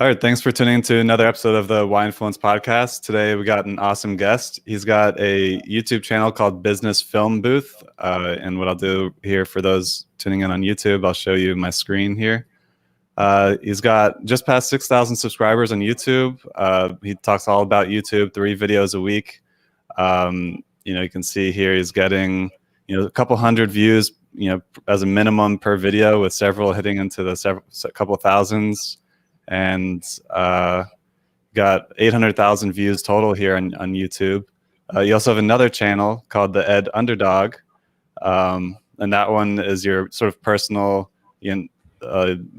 All right, thanks for tuning in to another episode of the Why Influence podcast. Today we got an awesome guest. He's got a YouTube channel called Business Film Booth. And what I'll do here for those tuning in on YouTube, I'll show you my screen here. He's got just past 6,000 subscribers on YouTube. He talks all about YouTube, 3 videos a week. You can see here he's getting, a couple hundred views, as a minimum per video, with several hitting into the couple thousands. And got 800,000 views total here on YouTube. You also have another channel called the Ed Underdog, and that one is your sort of personal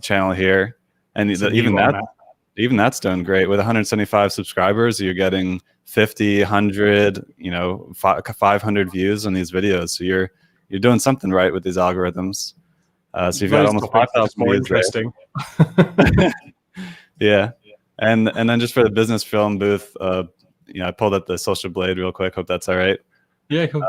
channel here. And even that's doing great. With 175 subscribers, you're getting 50, 100, 500 views on these videos. So you're doing something right with these algorithms. So you've got almost 5,000 more views. Interesting. Yeah, and then just for the Business Film Booth, I pulled up the Social Blade real quick. Hope that's all right. Yeah, cool.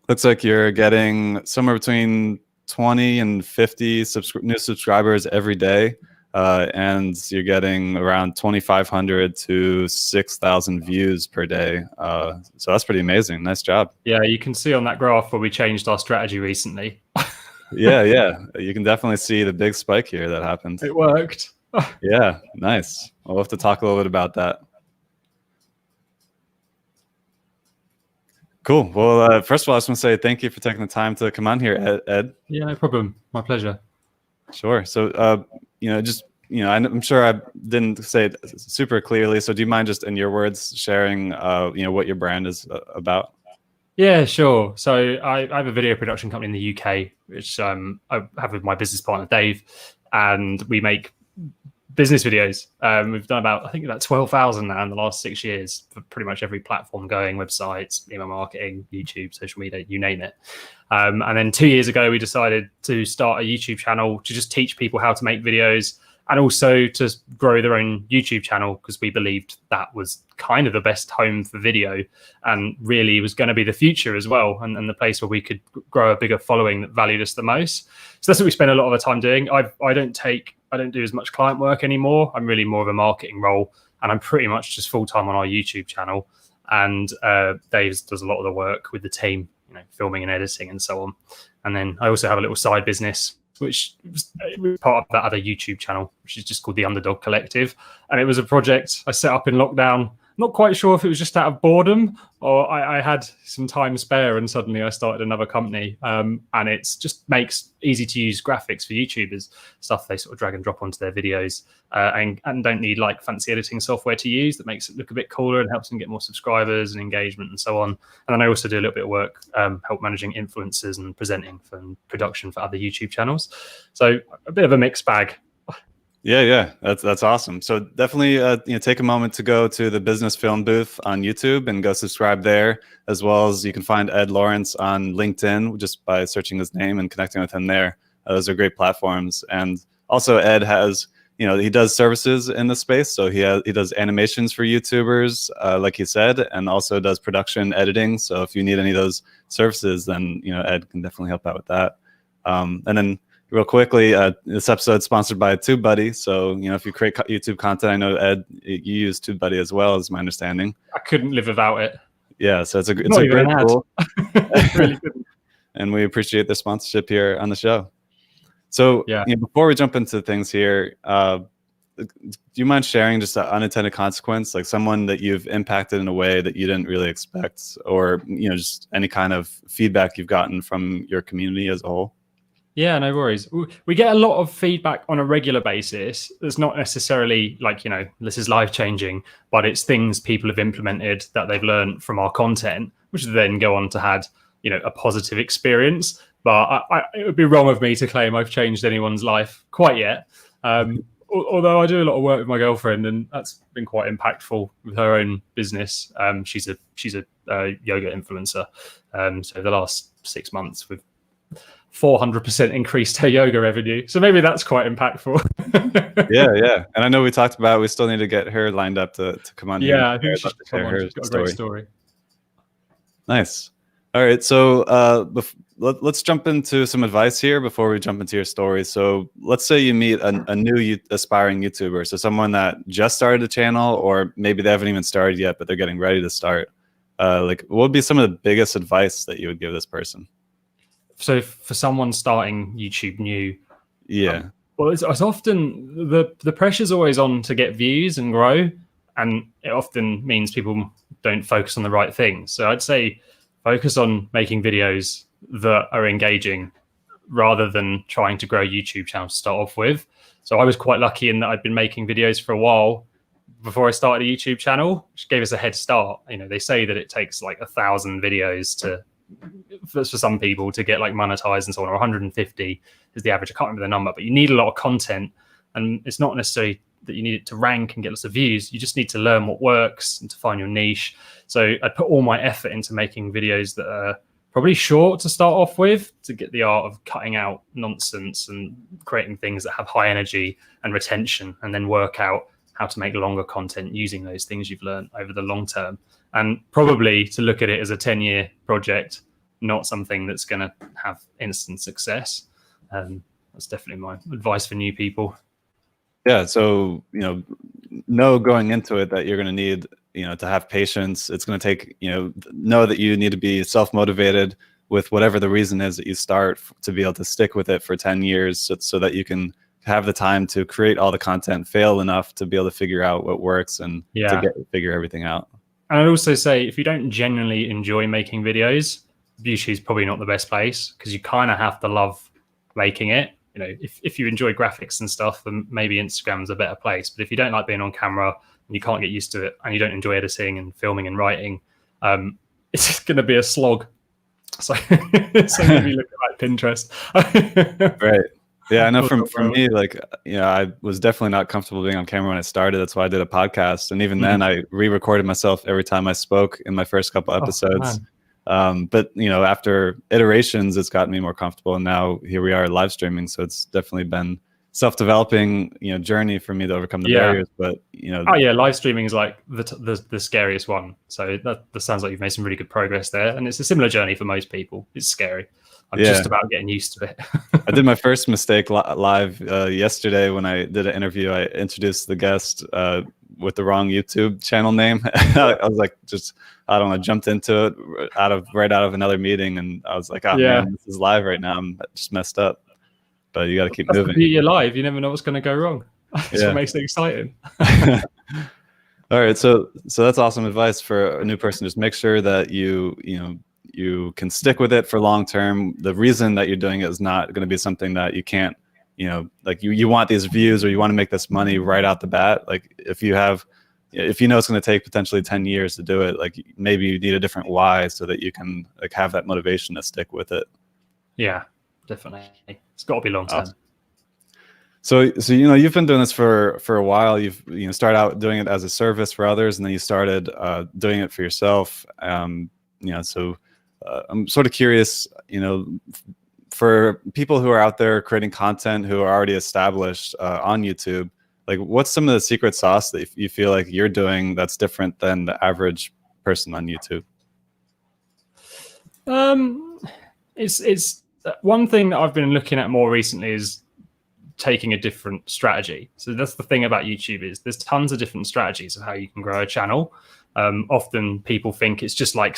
Looks like you're getting somewhere between 20 and 50 new subscribers every day, and you're getting around 2,500 to 6,000 views per day. So that's pretty amazing. Nice job. Yeah, you can see on that graph where we changed our strategy recently. yeah, you can definitely see the big spike here that happened. It worked. Yeah, nice. We'll have to talk a little bit about that. Cool. Well, first of all, I just want to say thank you for taking the time to come on here, Ed. Yeah, no problem. My pleasure. Sure. So, I'm sure I didn't say it super clearly. So do you mind just in your words sharing, what your brand is about? Yeah, sure. So I have a video production company in the UK, which I have with my business partner, Dave, and we make business videos. We've done about 12,000 now in the last 6 years for pretty much every platform going, websites, email marketing, YouTube, social media, you name it. And then 2 years ago, we decided to start a YouTube channel to just teach people how to make videos and also to grow their own YouTube channel, because we believed that was kind of the best home for video and really was going to be the future as well, and the place where we could grow a bigger following that valued us the most. So that's what we spend a lot of the time doing. I don't do as much client work anymore. I'm really more of a marketing role, and I'm pretty much just full-time on our YouTube channel. And Dave does a lot of the work with the team, filming and editing and so on. And then I also have a little side business, which was part of that other YouTube channel, which is just called The Underdog Collective. And it was a project I set up in lockdown. Not quite sure if it was just out of boredom or I had some time spare, and suddenly I started another company. And it just makes easy to use graphics for YouTubers, stuff they sort of drag and drop onto their videos, and don't need like fancy editing software to use. That makes it look a bit cooler and helps them get more subscribers and engagement and so on. And then I also do a little bit of work, help managing influencers and presenting and production for other YouTube channels. So a bit of a mixed bag. Yeah, that's awesome. So definitely, take a moment to go to the Business Film Booth on YouTube and go subscribe there, as well as you can find Ed Lawrence on LinkedIn just by searching his name and connecting with him there. Those are great platforms. And also Ed has, he does services in the space. So he does animations for YouTubers, like he said, and also does production editing. So if you need any of those services, then Ed can definitely help out with that. And then real quickly, this episode is sponsored by TubeBuddy. So, if you create YouTube content, I know, Ed, you use TubeBuddy as well, is my understanding. I couldn't live without it. Yeah, so it's a great tool. Really couldn't. And we appreciate the sponsorship here on the show. So, before we jump into things here, do you mind sharing just an unintended consequence, like someone that you've impacted in a way that you didn't really expect, or, just any kind of feedback you've gotten from your community as a whole? Yeah, no worries. We get a lot of feedback on a regular basis. It's not necessarily like, this is life-changing, but it's things people have implemented that they've learned from our content, which then go on to have, a positive experience. But it would be wrong of me to claim I've changed anyone's life quite yet. Although I do a lot of work with my girlfriend, and that's been quite impactful with her own business. She's a yoga influencer. So the last 6 months we've 400% increased her yoga revenue. So maybe that's quite impactful. Yeah. And I know we talked about, we still need to get her lined up to come on here. Yeah, I think she's got a great story. Nice. All right. So let's jump into some advice here before we jump into your story. So let's say you meet a new aspiring YouTuber, so someone that just started a channel, or maybe they haven't even started yet, but they're getting ready to start. Like, what would be some of the biggest advice that you would give this person? So for someone starting YouTube new, Yeah. well, it's often the pressure's always on to get views and grow, and it often means people don't focus on the right things. So I'd say focus on making videos that are engaging rather than trying to grow a YouTube channel to start off with. So I was quite lucky in that I'd been making videos for a while before I started a YouTube channel, which gave us a head start. You know, they say that it takes like 1,000 videos for some people to get like monetized and so on, or 150 is the average. I can't remember the number, but you need a lot of content, and it's not necessarily that you need it to rank and get lots of views. You just need to learn what works and to find your niche. So I put all my effort into making videos that are probably short to start off with, to get the art of cutting out nonsense and creating things that have high energy and retention, and then work out how to make longer content using those things you've learned over the long term. And probably to look at it as a 10-year project, not something that's going to have instant success. That's definitely my advice for new people. Yeah. So, know going into it that you're going to need, to have patience. It's going to take, know that you need to be self-motivated with whatever the reason is that you start, to be able to stick with it for 10 years so that you can have the time to create all the content, fail enough to be able to figure out what works and to figure everything out. And I'd also say, if you don't genuinely enjoy making videos, YouTube is probably not the best place, because you kind of have to love making it. If you enjoy graphics and stuff, then maybe Instagram's a better place. But if you don't like being on camera and you can't get used to it, and you don't enjoy editing and filming and writing, it's going to be a slog. So maybe look at like Pinterest. Right. Yeah, I know for me, like, I was definitely not comfortable being on camera when I started. That's why I did a podcast. And even then I re-recorded myself every time I spoke in my first couple episodes. But after iterations, it's gotten me more comfortable, and now here we are live streaming. So it's definitely been self-developing, journey for me to overcome the barriers. But live streaming is like the scariest one. So that sounds like you've made some really good progress there, and it's a similar journey for most people. It's scary. I'm just about getting used to it. I did my first mistake live yesterday when I did an interview. I introduced the guest with the wrong YouTube channel name. I was like, I don't know, jumped into it right out of another meeting, and I was like, man, this is live right now. I'm just messed up. But you got to keep moving. You're live. You never know what's going to go wrong. That's what makes it exciting. All right, so that's awesome advice for a new person. Just make sure that you can stick with it for long term. The reason that you're doing it is not going to be something that you can't, like you want these views, or you want to make this money right out the bat. Like if you know it's going to take potentially 10 years to do it, like maybe you need a different why so that you can like have that motivation to stick with it. Yeah, definitely. It's got to be long term. Awesome. So you've been doing this for a while. You've started out doing it as a service for others, and then you started doing it for yourself. So I'm sort of curious, for people who are out there creating content who are already established on YouTube, like what's some of the secret sauce that you feel like you're doing that's different than the average person on YouTube? It's one thing that I've been looking at more recently is taking a different strategy. So that's the thing about YouTube, is there's tons of different strategies of how you can grow a channel. Often people think it's just like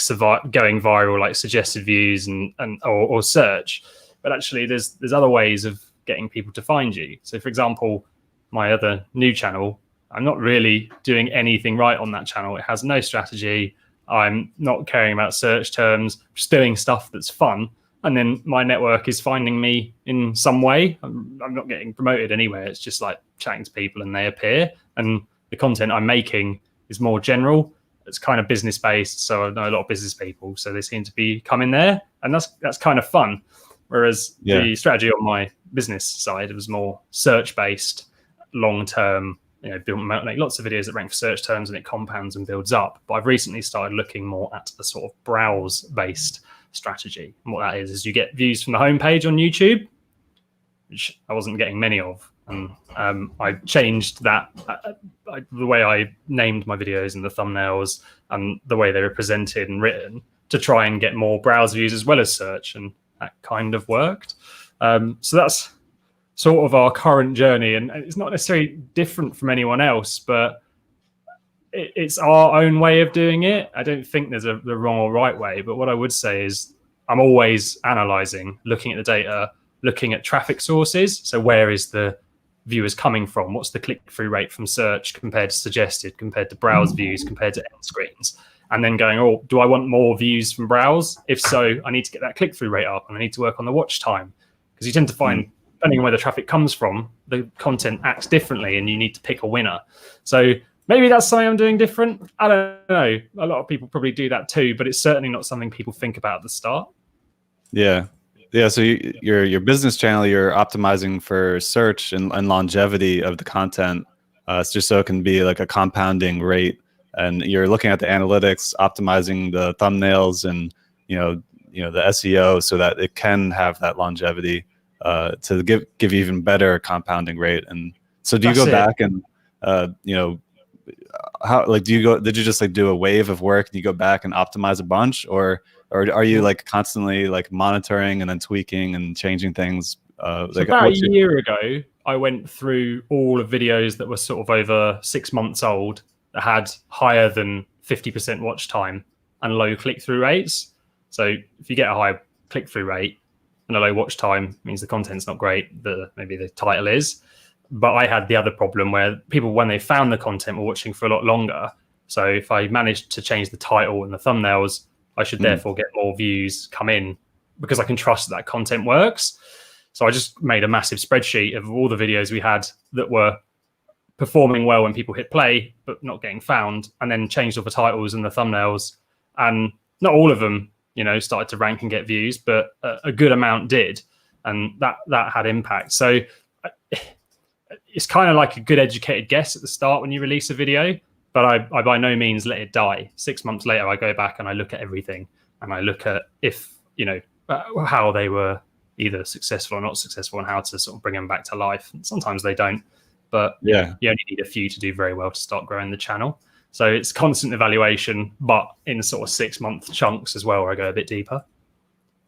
going viral, like suggested views or search, but actually there's other ways of getting people to find you. So for example, my other new channel, I'm not really doing anything right on that channel. It has no strategy. I'm not caring about search terms, just doing stuff that's fun. And then my network is finding me in some way. I'm not getting promoted anywhere. It's just like chatting to people and they appear. And the content I'm making is more general. It's kind of business based. So I know a lot of business people. So they seem to be coming there. And that's kind of fun. Whereas the strategy on my business side, it was more search based, long term, make lots of videos that rank for search terms, and it compounds and builds up. But I've recently started looking more at a sort of browse based strategy. And what that is you get views from the homepage on YouTube, which I wasn't getting many of. And I changed that, the way I named my videos and the thumbnails and the way they were presented and written, to try and get more browse views as well as search. And that kind of worked. So that's sort of our current journey, and it's not necessarily different from anyone else, but it's our own way of doing it. I don't think there's the wrong or right way, but what I would say is I'm always analyzing, looking at the data, looking at traffic sources. So where is the viewers coming from? What's the click-through rate from search compared to suggested, compared to browse views, compared to end screens? And then going, oh, do I want more views from browse? If so, I need to get that click-through rate up, and I need to work on the watch time. Because you tend to find, depending on where the traffic comes from, the content acts differently, and you need to pick a winner. So maybe that's something I'm doing different. I don't know. A lot of people probably do that too, but it's certainly not something people think about at the start. Yeah. So your business channel, you're optimizing for search and longevity of the content, just so it can be like a compounding rate. And you're looking at the analytics, optimizing the thumbnails and the SEO so that it can have that longevity to give even better compounding rate. And so, do you go back and how did you just like do a wave of work and you go back and optimize a bunch, or are you like constantly like monitoring and then tweaking and changing things? So about a year ago, I went through all of videos that were sort of over 6 months old that had higher than 50% watch time and low click-through rates. So if you get a high click-through rate and a low watch time, means the content's not great, maybe the title is. But I had the other problem where people, when they found the content, were watching for a lot longer. So if I managed to change the title and the thumbnails, I should therefore get more views come in because I can trust that content works. So I just made a massive spreadsheet of all the videos we had that were performing well when people hit play, but not getting found, and then changed all the titles and the thumbnails. And not all of them, started to rank and get views, but a good amount did. And that had impact. So it's kind of like a good educated guess at the start when you release a video. But I by no means let it die. 6 months later, I go back and I look at everything, and I look at if, how they were either successful or not successful and how to sort of bring them back to life. And sometimes they don't, but you only need a few to do very well to start growing the channel. So it's constant evaluation, but in sort of 6 month chunks as well, where I go a bit deeper.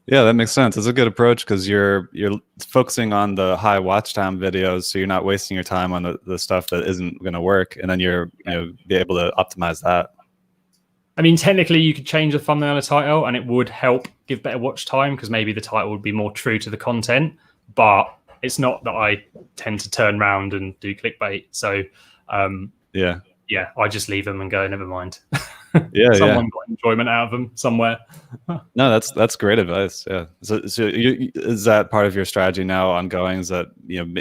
Yeah, that makes sense. It's a good approach because you're focusing on the high watch time videos, so you're not wasting your time on the stuff that isn't going to work, and then you're be able to optimize that. I mean, technically, you could change the thumbnail and title, and it would help give better watch time because maybe the title would be more true to the content. But it's not that I tend to turn around and do clickbait. So I just leave them and go, never mind. Someone got enjoyment out of them somewhere. No, that's great advice. Yeah. So is that part of your strategy now ongoing? Is that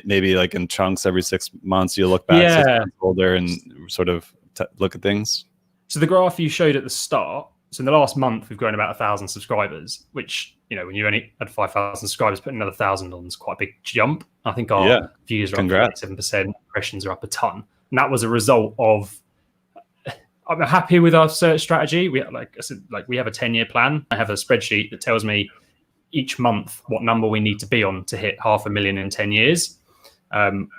maybe like in chunks every 6 months you look back 6 months older and sort of look at things? So the graph you showed at the start. So in the last month we've grown about 1,000 subscribers, which when you only had 5,000 subscribers, putting another 1,000 on is quite a big jump. I think our views are up 37%, impressions are up a ton, and that was a result of. I'm happy with our search strategy. We have a 10-year plan. I have a spreadsheet that tells me each month what number we need to be on to hit 500,000 in 10 years,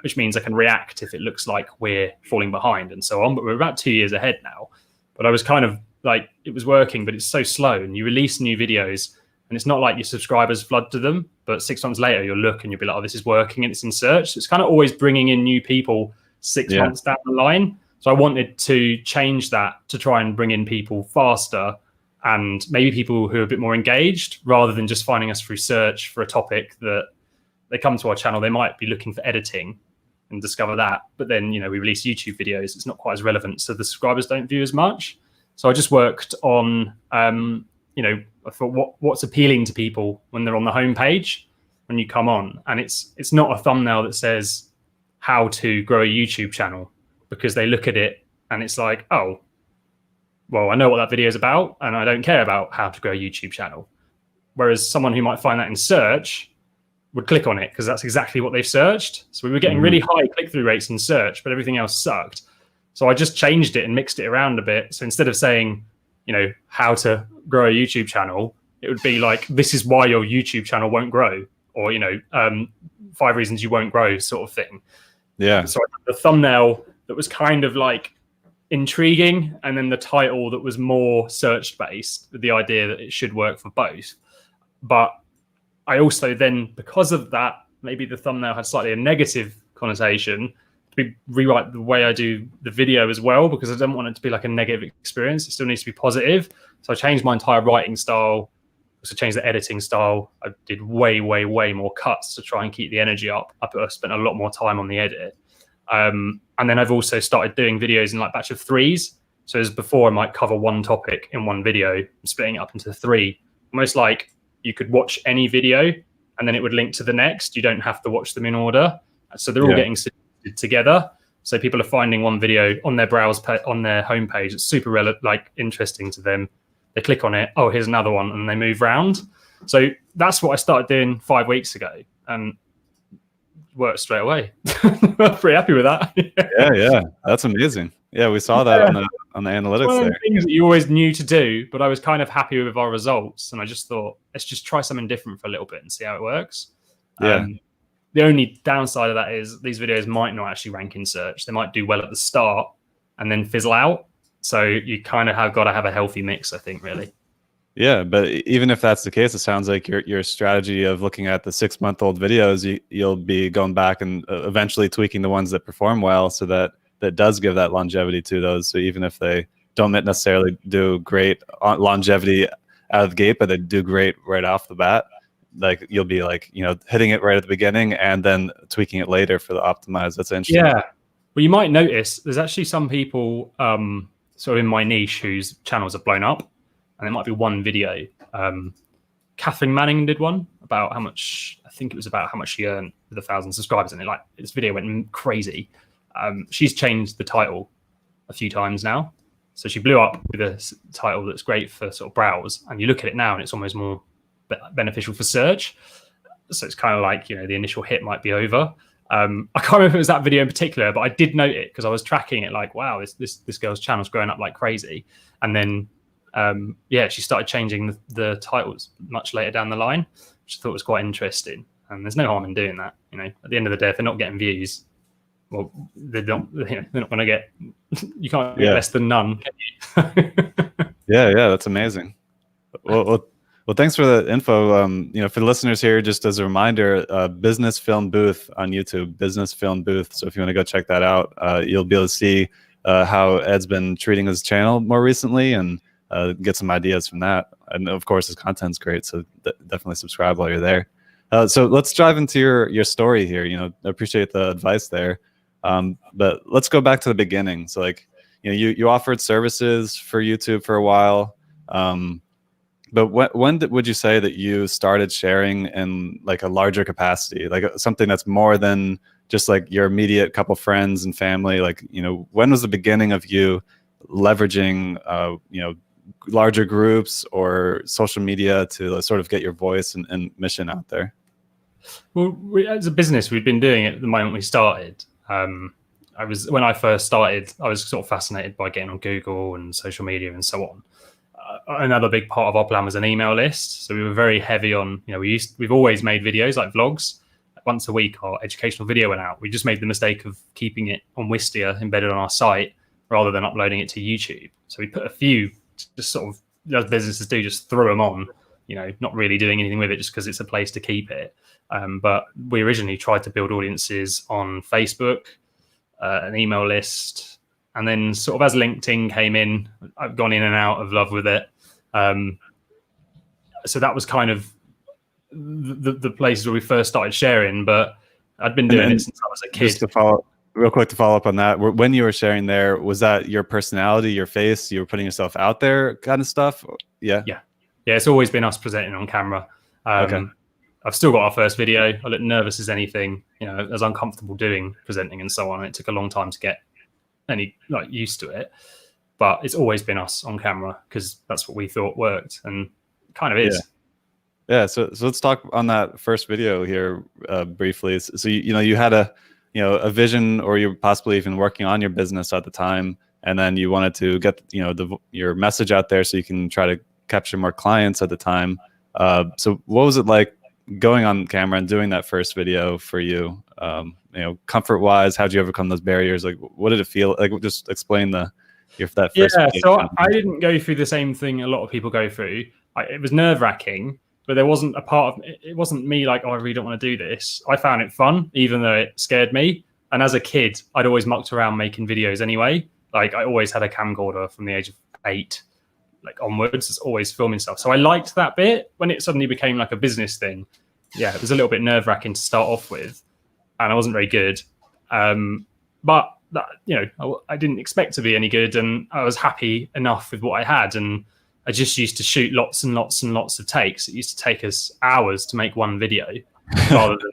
which means I can react if it looks like we're falling behind and so on. But we're about 2 years ahead now. But I was kind of like, it was working, but it's so slow. And you release new videos and it's not like your subscribers flood to them. But 6 months later, you'll look and you'll be like, oh, this is working and it's in search. So it's kind of always bringing in new people 6 months down the line. So I wanted to change that to try and bring in people faster and maybe people who are a bit more engaged rather than just finding us through search for a topic that they come to our channel. They might be looking for editing and discover that. But then, we release YouTube videos. It's not quite as relevant. So the subscribers don't view as much. So I just worked on, I thought what's appealing to people when they're on the homepage when you come on. And it's not a thumbnail that says how to grow a YouTube channel, because they look at it and it's like, oh, well, I know what that video is about and I don't care about how to grow a YouTube channel. Whereas someone who might find that in search would click on it because that's exactly what they've searched. So we were getting really high click-through rates in search, but everything else sucked. So I just changed it and mixed it around a bit. So instead of saying, how to grow a YouTube channel, it would be like, this is why your YouTube channel won't grow, or, 5 reasons you won't grow sort of thing. Yeah. So the thumbnail that was kind of like intriguing, and then the title that was more search based with the idea that it should work for both. But I also then, because of that, maybe the thumbnail had slightly a negative connotation, rewrite the way I do the video as well, because I don't want it to be like a negative experience. It still needs to be positive. So I changed my entire writing style. Also changed the editing style. I did way more cuts to try and keep the energy up. I spent a lot more time on the edit. And then I've also started doing videos in like batch of 3s. So as before, I might cover one topic in one video, splitting it up into 3. Almost like you could watch any video and then it would link to the next. You don't have to watch them in order. So they're all getting together. So people are finding one video on their on their homepage. It's super interesting to them. They click on it. Oh, here's another one, and they move around. So that's what I started doing 5 weeks ago, and worked straight away. I'm pretty happy with that. Yeah, that's amazing. Yeah, we saw that on the analytics. One of the things that you always knew to do, but I was kind of happy with our results, and I just thought, let's just try something different for a little bit and see how it works. Yeah. The only downside of that is these videos might not actually rank in search. They might do well at the start and then fizzle out. So you kind of have got to have a healthy mix, I think, really. Yeah, but even if that's the case, it sounds like your strategy of looking at the 6-month-old videos, you'll be going back and eventually tweaking the ones that perform well, so that does give that longevity to those. So even if they don't necessarily do great longevity out of the gate, but they do great right off the bat, like you'll be like, hitting it right at the beginning and then tweaking it later for the optimize. That's interesting. Yeah. Well, you might notice there's actually some people sort of in my niche whose channels have blown up, and there might be one video. Catherine Manning did one about how much, I think it was about how much she earned with 1,000 subscribers, and this video went crazy. She's changed the title a few times now. So she blew up with a title that's great for sort of browse, and you look at it now and it's almost more beneficial for search. So it's kind of like, the initial hit might be over. I can't remember if it was that video in particular, but I did note it because I was tracking it like, wow, this girl's channel's growing up like crazy. And then, she started changing the titles much later down the line, which I thought was quite interesting. And there's no harm in doing that. At the end of the day, if they're not getting views, well, they're not going to get, you can't get less than none, can you? Yeah, that's amazing. Well, thanks for the info. For the listeners here, just as a reminder, Business Film Booth on YouTube, Business Film Booth. So if you want to go check that out, you'll be able to see how Ed's been treating his channel more recently and get some ideas from that. And of course, his content's great, so definitely subscribe while you're there. So let's dive into your story here. I appreciate the advice there, but let's go back to the beginning. So you offered services for YouTube for a while. But when would you say that you started sharing in like a larger capacity, like something that's more than just like your immediate couple friends and family? Like, when was the beginning of you leveraging, larger groups or social media to sort of get your voice and mission out there? Well, as a business, we'd been doing it the moment we started. When I first started, I was sort of fascinated by getting on Google and social media and so on. Another big part of our plan was an email list. So we were very heavy on, we've always made videos like vlogs. Once a week, our educational video went out. We just made the mistake of keeping it on Wistia embedded on our site rather than uploading it to YouTube. So we put a few, just sort of, as businesses do, just throw them on, not really doing anything with it just because it's a place to keep it. But we originally tried to build audiences on Facebook, an email list. And then sort of as LinkedIn came in, I've gone in and out of love with it. So that was kind of the places where we first started sharing, but I'd been doing it since I was a kid. Just to follow up on that, when you were sharing there, was that your personality, your face, you were putting yourself out there kind of stuff? Yeah. It's always been us presenting on camera. Okay. I've still got our first video. I look nervous as anything, as uncomfortable doing presenting and so on. It took a long time to get used to it, but it's always been us on camera because that's what we thought worked, and kind of is. Yeah. So let's talk on that first video here briefly. So you had a vision, or you're possibly even working on your business at the time, and then you wanted to get your message out there so you can try to capture more clients at the time. So what was it like going on camera and doing that first video for you? Comfort wise, how'd you overcome those barriers? Like, what did it feel like? Just explain that first. Yeah, so I didn't go through the same thing a lot of people go through. It was nerve wracking, but there wasn't a part of it. It wasn't me like, oh, I really don't want to do this. I found it fun, even though it scared me. And as a kid, I'd always mucked around making videos anyway. Like I always had a camcorder from the age of 8, like onwards, it's always filming stuff. So I liked that bit. When it suddenly became like a business thing, yeah, it was a little bit nerve-wracking to start off with, and I wasn't very good. But that, I didn't expect to be any good, and I was happy enough with what I had. And I just used to shoot lots and lots and lots of takes. It used to take us hours to make one video, rather than,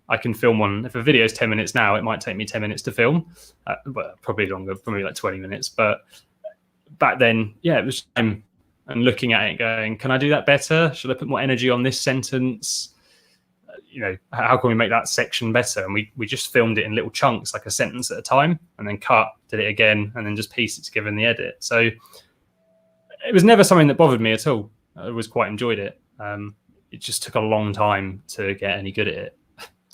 I can film one. If a video is 10 minutes now, it might take me 10 minutes to film, but probably longer, probably like 20 minutes. But back then, yeah, it was time, and looking at it going, can I do that better? Should I put more energy on this sentence? How can we make that section better? And we just filmed it in little chunks, like a sentence at a time, and then did it again, and then just pieced it together in the edit. So it was never something that bothered me at all. I always quite enjoyed it. It just took a long time to get any good at it.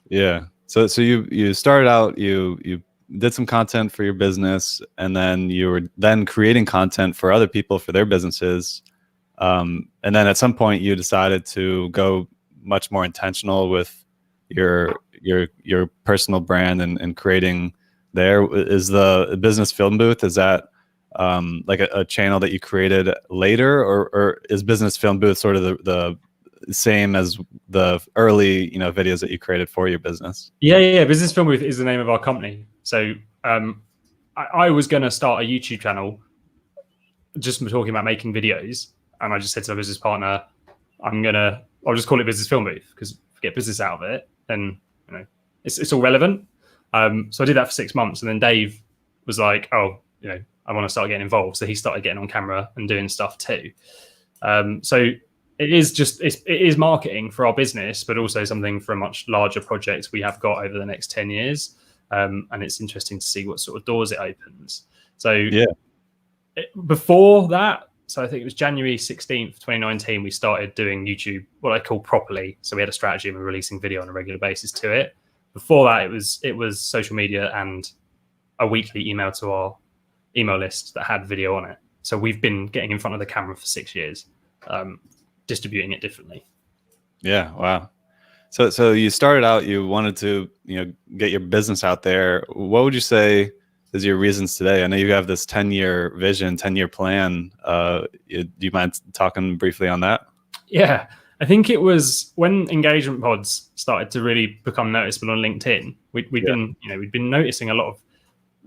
Yeah. So you started out, you did some content for your business, and then you were then creating content for other people for their businesses. And then at some point you decided to go much more intentional with your personal brand and creating there. Is the Business Film Booth, is that like a channel that you created later, or is Business Film Booth sort of the same as the early videos that you created for your business? Yeah. Business Film Booth is the name of our company. So I was going to start a YouTube channel just talking about making videos, and I just said to my business partner, I'll just call it Business Film Booth, because if we get business out of it, then it's all relevant. So I did that for 6 months, and then Dave was like, oh, I want to start getting involved. So he started getting on camera and doing stuff too. So it is marketing for our business, but also something for a much larger project we have got over the next 10 years. And it's interesting to see what sort of doors it opens. So yeah, before that, so I think it was January 16th, 2019, we started doing YouTube, what I call properly. So we had a strategy and we're releasing video on a regular basis to it. Before that, it was social media and a weekly email to our email list that had video on it. So we've been getting in front of the camera for 6 years, distributing it differently. Yeah, wow. So you started out, you wanted to get your business out there. What would you say is your reasons today? I know you have this 10-year vision, 10-year plan. Do you mind talking briefly on that? Yeah, I think it was when engagement pods started to really become noticeable on LinkedIn. We'd been noticing a lot of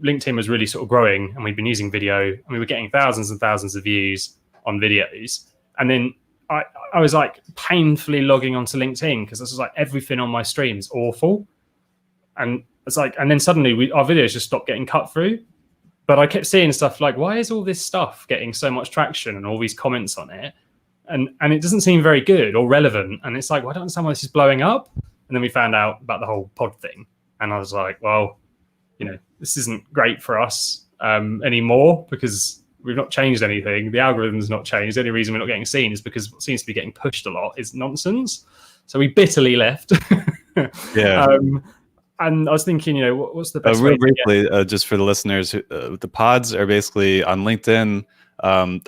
LinkedIn was really sort of growing, and we'd been using video, and we were getting thousands and thousands of views on videos. And then I was like painfully logging onto LinkedIn, because this was like everything on my stream is awful. And it's like, and then suddenly our videos just stopped getting cut through. But I kept seeing stuff like, why is all this stuff getting so much traction and all these comments on it? And it doesn't seem very good or relevant. And it's like, well, I don't understand why this is blowing up. And then we found out about the whole pod thing. And I was like, well, this isn't great for us anymore, because we've not changed anything. The algorithm's not changed. The only reason we're not getting seen is because what seems to be getting pushed a lot is nonsense. So we bitterly left. Yeah. And I was thinking, what's the best real way briefly, just for the listeners, the pods are basically on LinkedIn.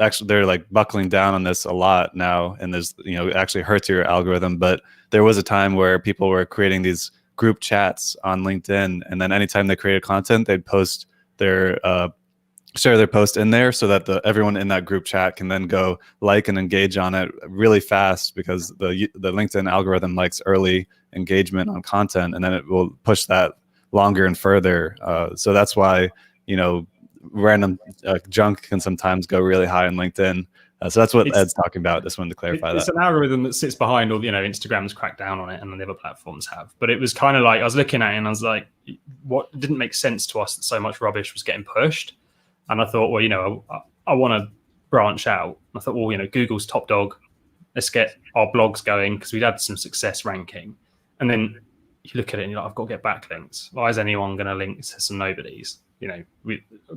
Actually, they're like buckling down on this a lot now, and there's it actually hurts your algorithm. But there was a time where people were creating these group chats on LinkedIn, and then anytime they created content, they'd post their share their post in there, so that everyone in that group chat can then go like and engage on it really fast, because the LinkedIn algorithm likes early engagement on content, and then it will push that longer and further. So that's why random junk can sometimes go really high on LinkedIn. So that's what Ed's talking about. Just wanted to clarify that. It's an algorithm that sits behind all, Instagram's cracked down on it, and then the other platforms have. But it was kind of like, I was looking at it and I was like, what didn't make sense to us that so much rubbish was getting pushed. And I thought, well, I want to branch out. And I thought, well, Google's top dog. Let's get our blogs going, because we'd had some success ranking. And then you look at it and you're like, I've got to get backlinks. Why is anyone going to link to some nobodies?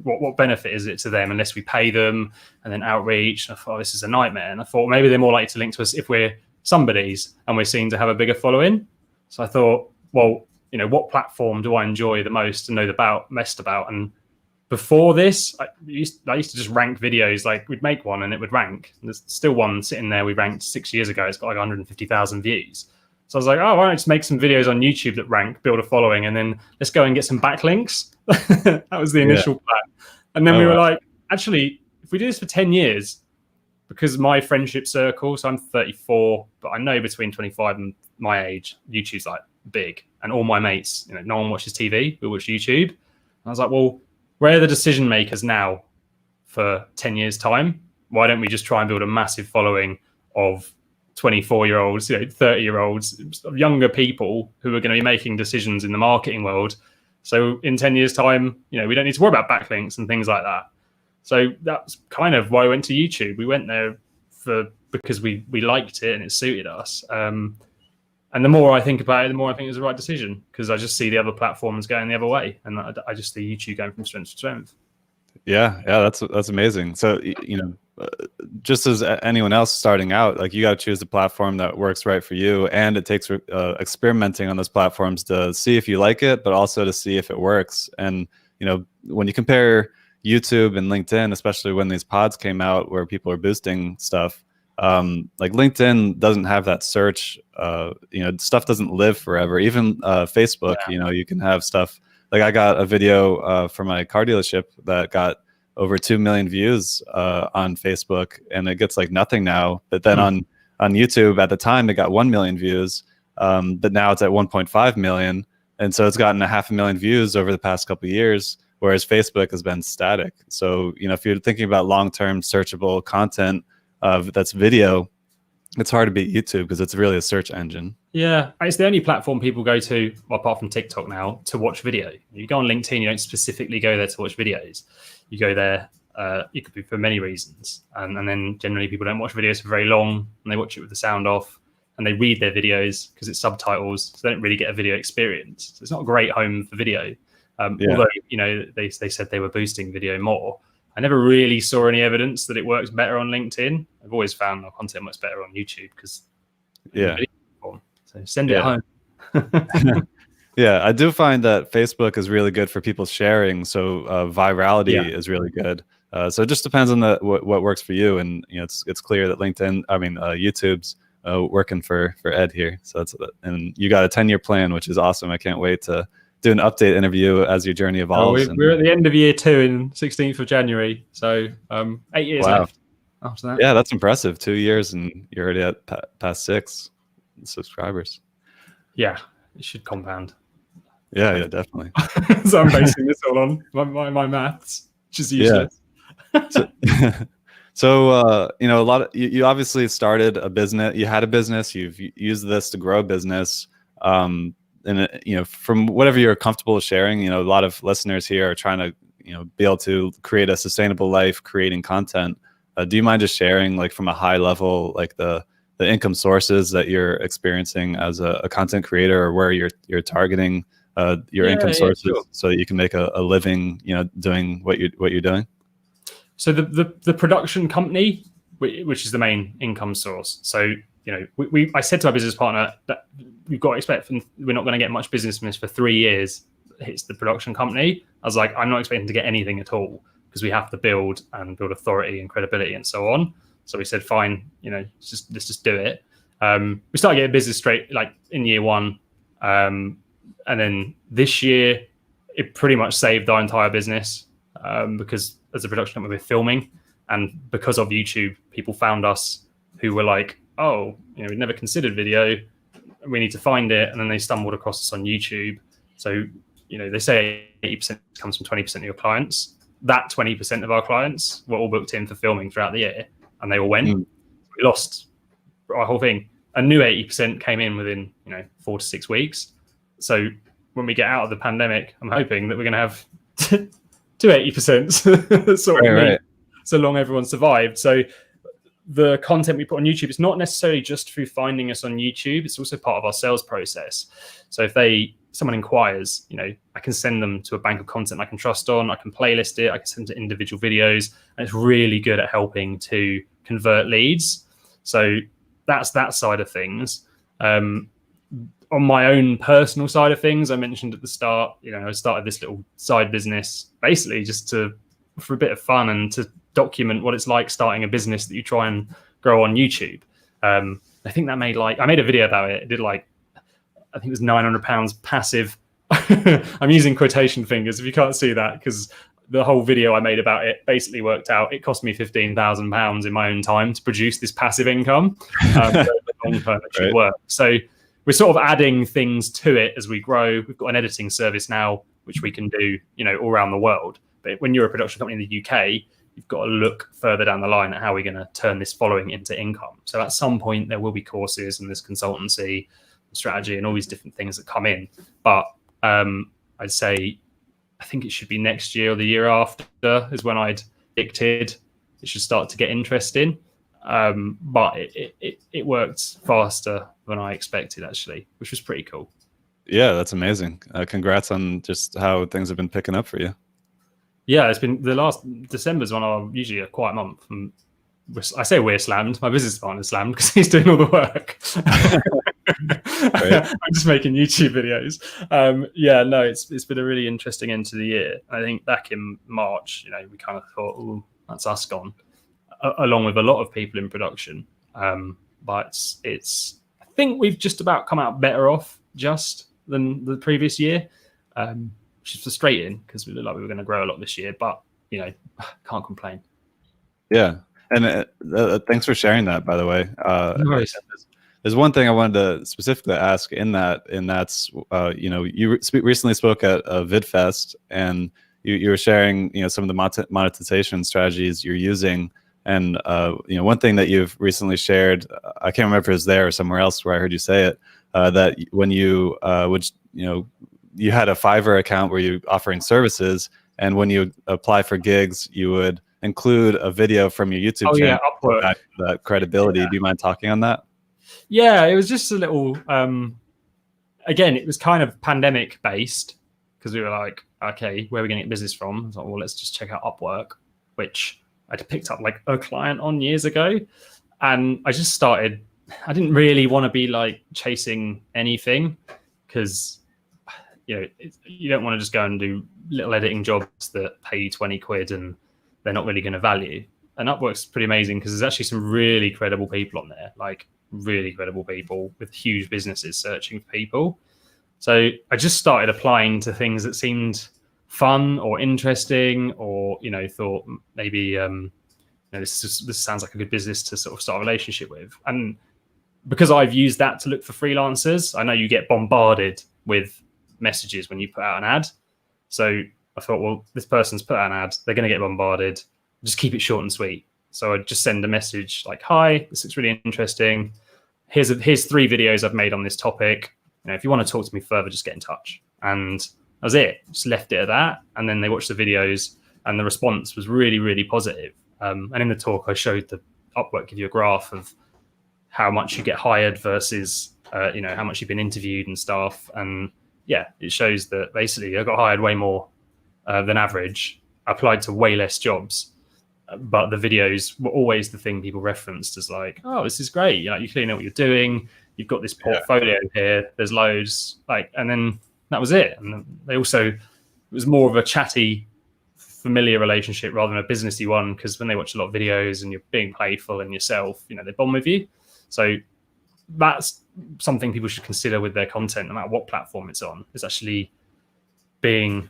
What benefit is it to them unless we pay them, and then outreach? And I thought, this is a nightmare. And I thought maybe they're more likely to link to us if we're somebodies and we're seen to have a bigger following. So I thought, well, what platform do I enjoy the most and know the best about? And before this, I used to just rank videos. Like we'd make one and it would rank. And there's still one sitting there we ranked 6 years ago. It's got like 150,000 views. So I was like, oh, why don't I just make some videos on YouTube that rank, build a following, and then let's go and get some backlinks. That was the initial plan. And then we were like, actually, if we do this for 10 years, because my friendship circle, so I'm 34, but I know between 25 and my age, YouTube's like big. And all my mates, no one watches TV, we watch YouTube. And I was like, well, where are the decision makers now for 10 years' time? Why don't we just try and build a massive following of 24-year-olds, 30-year-olds, younger people who are going to be making decisions in the marketing world? So in 10 years' time, we don't need to worry about backlinks and things like that. So that's kind of why I went to YouTube. We went there because we liked it and it suited us. And the more I think about it, the more I think it was the right decision, because I just see the other platforms going the other way, and I just see YouTube going from strength to strength. Yeah, that's amazing. So just as anyone else starting out, like you got to choose the platform that works right for you, and it takes experimenting on those platforms to see if you like it, but also to see if it works. And when you compare YouTube and LinkedIn, especially when these pods came out where people are boosting stuff, like LinkedIn doesn't have that search. Stuff doesn't live forever. Even Facebook, you can have stuff. Like I got a video for my car dealership that got over 2 million views on Facebook, and it gets like nothing now. But then on YouTube at the time, it got 1 million views, but now it's at 1.5 million, and so it's gotten 500,000 views over the past couple of years. Whereas Facebook has been static. So, if you're thinking about long-term searchable content that's video, it's hard to beat YouTube because it's really a search engine. Yeah, it's the only platform people go to, apart from TikTok now, to watch video. You go on LinkedIn, you don't specifically go there to watch videos. You go there, it could be for many reasons. And then generally people don't watch videos for very long, and they watch it with the sound off, and they read their videos because it's subtitles, so they don't really get a video experience. So it's not a great home for video. Although, they said they were boosting video more. I never really saw any evidence that it works better on LinkedIn. I've always found our content much better on YouTube because so send it home. Yeah, I do find that Facebook is really good for people sharing. So virality is really good. So it just depends on what works for you. And it's clear that YouTube's working for Ed here. So and you got a 10-year plan, which is awesome. I can't wait to do an update interview as your journey evolves. We're at the end of year 2 in 16th of January. So 8 years left after that. Yeah, that's impressive. 2 years and you're already at past 6 subscribers. Yeah, it should compound. Yeah, definitely. So I'm basing this all on my maths, which is useless. Yeah. So a lot of you obviously started a business. You had a business. You've used this to grow a business. And from whatever you're comfortable sharing, a lot of listeners here are trying to, be able to create a sustainable life, creating content. Do you mind just sharing, like from a high level, like the income sources that you're experiencing as a content creator, or where you're targeting your income sources, so that you can make a living, doing what you're doing? So the production company, which is the main income source. So I said to our business partner that we've got to expect we're not going to get much business from this for 3 years. It's the production company. I was like, I'm not expecting to get anything at all, because we have to build authority and credibility and so on. So we said, fine, let's just do it. We started getting business straight like in year 1. And then this year, it pretty much saved our entire business because as a production company, we're filming. And because of YouTube, people found us who were like, oh, we'd never considered video. We need to find it. And then they stumbled across us on YouTube. So, they say 80% comes from 20% of your clients. That 20% of our clients were all booked in for filming throughout the year, and they all went. We lost our whole thing. A new 80% came in within, 4 to 6 weeks. So when we get out of the pandemic, I'm hoping that we're going to have 2 80% sort of right. So long everyone survived. So the content we put on YouTube, it's not necessarily just through finding us on YouTube. It's also part of our sales process. So if someone inquires, I can send them to a bank of content I can trust on. I can playlist it. I can send them to individual videos, and it's really good at helping to convert leads. So that's that side of things. on my own personal side of things, I mentioned at the start, I started this little side business basically just for a bit of fun and to document what it's like starting a business that you try and grow on YouTube. I think that I made a video about it. It did I think it was £900 passive. I'm using quotation fingers if you can't see that, because the whole video I made about it basically worked out. It cost me £15,000 in my own time to produce this passive income. Long term, it should work. So we're sort of adding things to it as we grow. We've got an editing service now, which we can do, all around the world. But when you're a production company in the UK, you've got to look further down the line at how we're going to turn this following into income. So at some point there will be courses and there's consultancy, strategy, and all these different things that come in. But I'd say, I think it should be next year or the year after is when I'd predicted it should start to get interesting. But it worked faster than I expected, actually, which was pretty cool. Yeah, that's amazing. Congrats on just how things have been picking up for you. Yeah, it's been the last December's one are usually a quiet month. And I say we're slammed. My business partner's slammed because he's doing all the work. I'm just making YouTube videos. It's been a really interesting end to the year. I think back in March, we kind of thought, oh, that's us gone, along with a lot of people in production. But I think we've just about come out better off than the previous year, which is frustrating because we looked like we were going to grow a lot this year, but can't complain. Yeah. And thanks for sharing that, by the way. No worries. There's one thing I wanted to specifically ask in that's you recently spoke at VidFest, and you were sharing some of the monetization strategies you're using, and one thing that you've recently shared, I can't remember if it was there or somewhere else where I heard you say it, that when you you had a Fiverr account where you're offering services, and when you apply for gigs, you would include a video from your YouTube channel. Upwork. That credibility. Do you mind talking on that? Yeah, it was just a little, again, it was kind of pandemic based because we were like, okay, where are we going to get business from? I was like, well, let's just check out Upwork, which I'd picked up a client on years ago. And I just started, I didn't really want to be chasing anything because, you don't want to just go and do little editing jobs that pay you 20 quid and they're not really going to value. And Upwork's pretty amazing because there's actually some really credible people on there, really credible people with huge businesses searching for people. So I just started applying to things that seemed fun or interesting, or thought maybe this sounds like a good business to sort of start a relationship with. And because I've used that to look for freelancers, I know you get bombarded with messages when you put out an ad. So I thought, well, this person's put out an ad, they're going to get bombarded. Just keep it short and sweet. So I'd just send a message like, hi, this looks really interesting. Here's 3 videos I've made on this topic. If you want to talk to me further, just get in touch. And that was it. Just left it at that. And then they watched the videos and the response was really, really positive. And in the talk, I showed the Upwork give you a graph of how much you get hired versus, how much you've been interviewed and stuff. And yeah, it shows that basically I got hired way more than average. I applied to way less jobs. But the videos were always the thing people referenced as oh, this is great. You clearly know what you're doing. You've got this portfolio here. There's loads. And then that was it. And they also, it was more of a chatty, familiar relationship rather than a businessy one, because when they watch a lot of videos and you're being playful and yourself, they bond with you. So that's something people should consider with their content, no matter what platform it's on, is actually being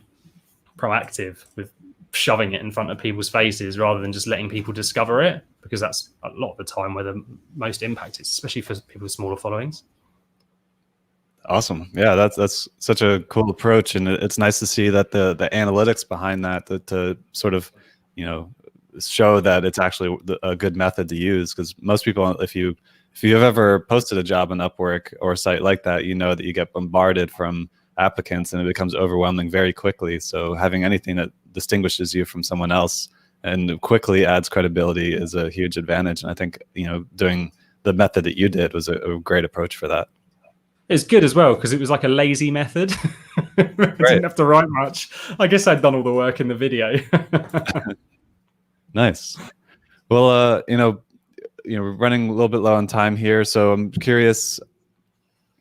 proactive with shoving it in front of people's faces rather than just letting people discover it, because that's a lot of the time where the most impact is, especially for people with smaller followings. Awesome. Yeah, that's such a cool approach, and it's nice to see that the analytics behind that to sort of show that it's actually a good method to use, because most people, if you've ever posted a job on Upwork or a site like that, that you get bombarded from applicants and it becomes overwhelming very quickly. So having anything that distinguishes you from someone else and quickly adds credibility is a huge advantage. And I think, doing the method that you did was a great approach for that. It's good as well, because it was like a lazy method. I didn't have to write much. I guess I'd done all the work in the video. Nice. Well, we're running a little bit low on time here. So I'm curious,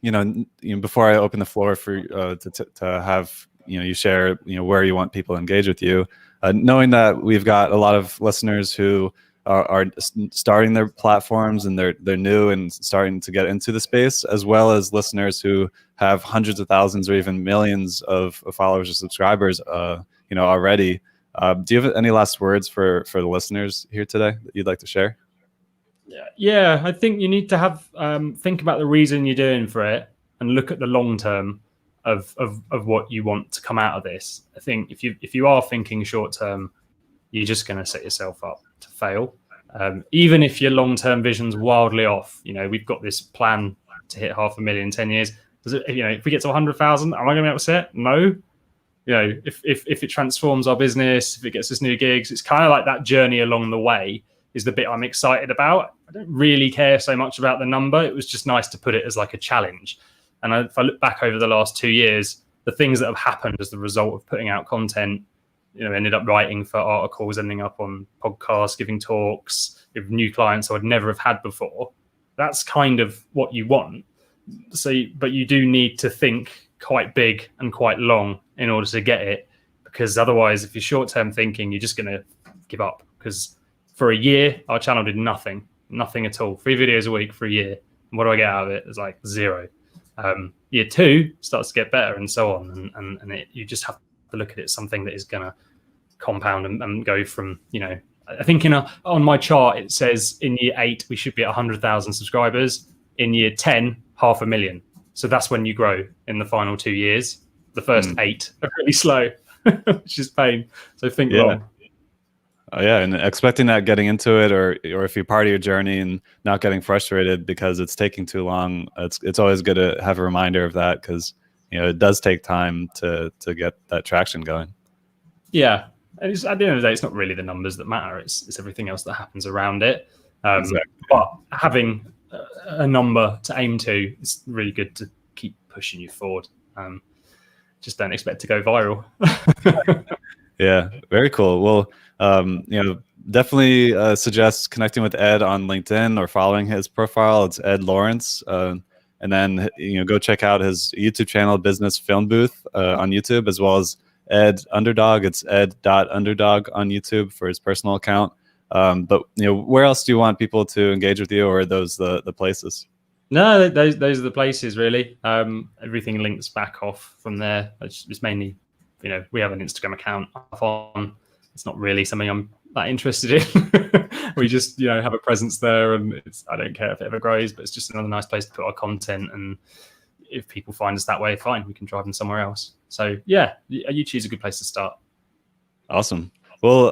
before I open the floor for to have you share where you want people to engage with you, knowing that we've got a lot of listeners who are starting their platforms and they're new and starting to get into the space, as well as listeners who have hundreds of thousands or even millions of followers or subscribers, already. Do you have any last words for the listeners here today that you'd like to share? Yeah, I think you need to have think about the reason you're doing for it and look at the long term of what you want to come out of this. I think if you are thinking short term, you're just going to set yourself up to fail. Even if your long term vision's wildly off, we've got this plan to hit 500,000 in 10 years. Does it? If we get to 100,000, am I going to be upset? No. If it transforms our business, if it gets us new gigs, it's kind of like that journey along the way is the bit I'm excited about. I don't really care so much about the number. It was just nice to put it as like a challenge. And if I look back over the last 2 years, the things that have happened as the result of putting out content, ended up writing for articles, ending up on podcasts, giving talks with new clients I would never have had before. That's kind of what you want. But you do need to think quite big and quite long in order to get it, because otherwise, if you're short-term thinking, you're just going to give up. Because for a year, our channel did nothing at all. 3 videos a week for a year. And what do I get out of it? It's like 0. Year 2 starts to get better and so on. And you just have to look at it as something that is going to compound and go from, I think on my chart, it says in year 8, we should be at 100,000 subscribers. In year 10, 500,000. So that's when you grow in the final 2 years. The first 8 are really slow, which is pain. So think long. Yeah, and expecting that getting into it, or if you're part of your journey and not getting frustrated because it's taking too long, it's always good to have a reminder of that, because it does take time to get that traction going. Yeah, and at the end of the day, it's not really the numbers that matter; it's everything else that happens around it. Exactly. But having a number to aim to is really good to keep pushing you forward. Just don't expect to go viral. Yeah, very cool. Well, definitely suggest connecting with Ed on LinkedIn or following his profile. It's Ed Lawrence. And then, go check out his YouTube channel, Business Film Booth, on YouTube, as well as Ed Underdog. It's ed.underdog on YouTube for his personal account. But, where else do you want people to engage with you, or are those the places? No, those are the places, really. Everything links back off from there. It's mainly, we have an Instagram account on. It's not really something I'm that interested in. We just, have a presence there, and I don't care if it ever grows, but it's just another nice place to put our content. And if people find us that way, fine, we can drive them somewhere else. So yeah, YouTube's a good place to start. Awesome. Well,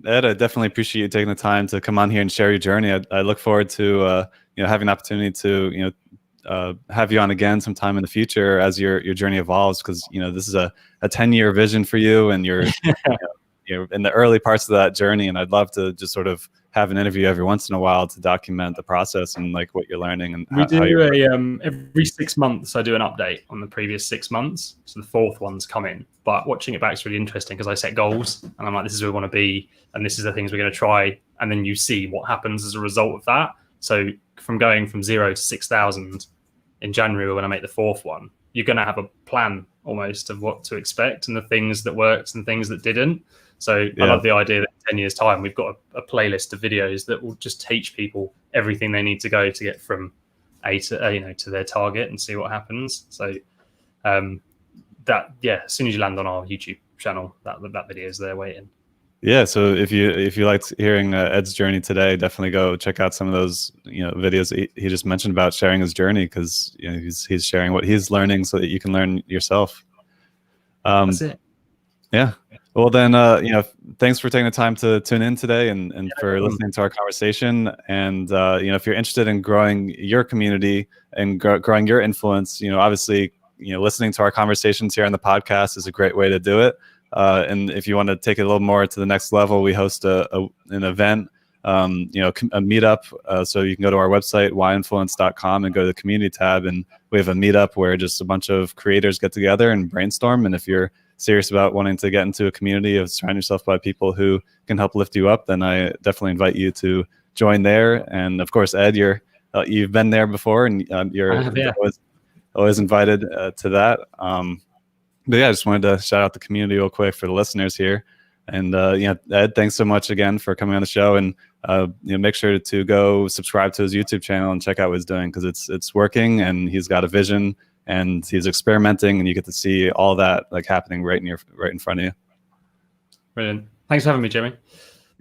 Ed, I definitely appreciate you taking the time to come on here and share your journey. I look forward to having an opportunity to have you on again sometime in the future as your journey evolves, because this is a 10-year vision for you, and you're you're in the early parts of that journey, and I'd love to just sort of have an interview every once in a while to document the process and like what you're learning. And we do every 6 months I do an update on the previous 6 months, so the 4th one's come in. But watching it back is really interesting, because I set goals and I'm like, this is where we want to be, and this is the things we're going to try, and then you see what happens as a result of that. So from going from 0 to 6,000 in January, when I make the 4th one, you're going to have a plan almost of what to expect and the things that worked and things that didn't. So I love the idea that in 10 years time, we've got a playlist of videos that will just teach people everything they need to go to get from A to, to their target, and see what happens. So as soon as you land on our YouTube channel, that video is there waiting. Yeah, so if you liked hearing Ed's journey today, definitely go check out some of those videos he just mentioned about sharing his journey, because he's sharing what he's learning so that you can learn yourself. That's it. Yeah. Well then, thanks for taking the time to tune in today and for listening to our conversation. And if you're interested in growing your community and growing your influence, obviously, listening to our conversations here on the podcast is a great way to do it. And if you want to take it a little more to the next level, we host an event, a meetup. So you can go to our website, whyinfluence.com, and go to the community tab. And we have a meetup where just a bunch of creators get together and brainstorm. And if you're serious about wanting to get into a community of surround yourself by people who can help lift you up, then I definitely invite you to join there. And of course, Ed, you've been there before, and you're always invited to that. But yeah, I just wanted to shout out the community real quick for the listeners here. And Ed, thanks so much again for coming on the show. And make sure to go subscribe to his YouTube channel and check out what he's doing, because it's working, and he's got a vision, and he's experimenting, and you get to see all that like happening right in front of you. Brilliant. Thanks for having me, Jimmy.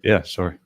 Yeah, sure.